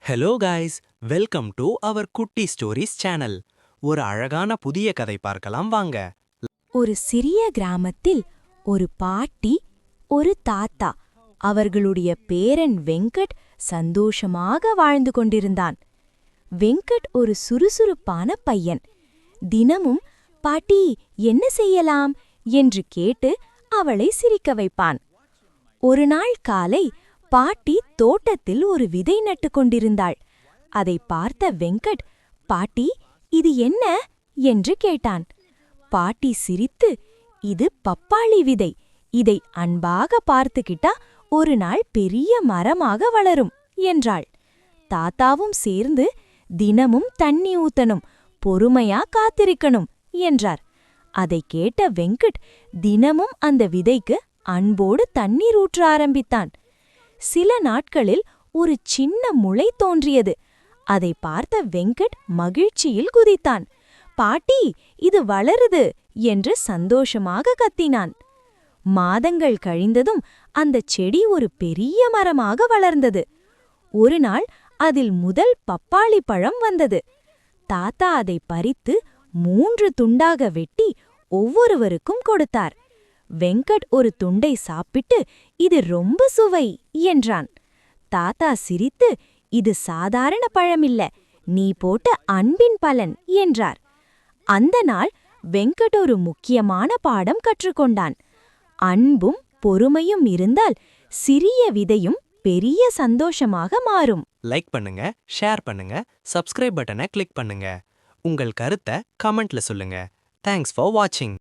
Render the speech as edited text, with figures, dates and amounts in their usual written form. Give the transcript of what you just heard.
Hello guys, welcome to our குட்டி stories channel. ஒரு அழகான புதிய கதை பார்க்கலாம் வாங்க. ஒரு சிறிய கிராமத்தில் ஒரு பாட்டி, ஒரு தாத்தா, அவர்களுடைய பேரன் வெங்கட் சந்தோஷமாக வாழ்ந்து கொண்டிருந்தான். வெங்கட் ஒரு சுறுசுறுப்பான பையன். தினமும் பாட்டி என்ன செய்யலாம் என்று கேட்டு அவளை சிரிக்க வைப்பான். ஒரு நாள் காலை பாட்டி தோட்டத்தில் ஒரு விதை நட்டு கொண்டிருந்தாள். அதை பார்த்த வெங்கட், பாட்டி இது என்ன என்று கேட்டான். பாட்டி சிரித்து, இது பப்பாளி விதை. இதை அன்பாக பார்த்துக்கிட்டா ஒரு நாள் பெரிய மரமாக வளரும் என்றாள். தாத்தாவும் சேர்ந்து, தினமும் தண்ணி ஊத்தணும், பொறுமையா காத்திருக்கணும் என்றார். அதை கேட்ட வெங்கட் தினமும் அந்த விதைக்கு அன்போடு தண்ணீர் ஊற்ற ஆரம்பித்தான். சில நாட்களில் ஒரு சின்ன முளை தோன்றியது. அதை பார்த்த வெங்கட் மகிழ்ச்சியில் குதித்தான். பாட்டி இது வளருது என்று சந்தோஷமாக கத்தினான். மாதங்கள் கழிந்ததும் அந்த செடி ஒரு பெரிய மரமாக வளர்ந்தது. ஒரு நாள் அதில் முதல் பப்பாளி பழம் வந்தது. தாத்தா அதை பறித்து 3 துண்டாக வெட்டி ஒவ்வொருவருக்கும் கொடுத்தார். வெங்கட் ஒரு துண்டை சாப்பிட்டு, இது ரொம்ப சுவை என்றான். தாத்தா சிரித்து, இது சாதாரண பழமில்ல, நீ போட்ட அன்பின் பலன் என்றார். அந்த நாள் வெங்கட் ஒரு முக்கியமான பாடம் கற்றுக்கொண்டான். அன்பும் பொறுமையும் இருந்தால் சிறிய விதையும் பெரிய சந்தோஷமாக மாறும். லைக் பண்ணுங்க, ஷேர் பண்ணுங்க, சப்ஸ்கிரைப் பட்டனை கிளிக் பண்ணுங்க. உங்கள் கருத்தை கமெண்ட்ல சொல்லுங்க. தேங்க்ஸ் ஃபார் வாட்சிங்.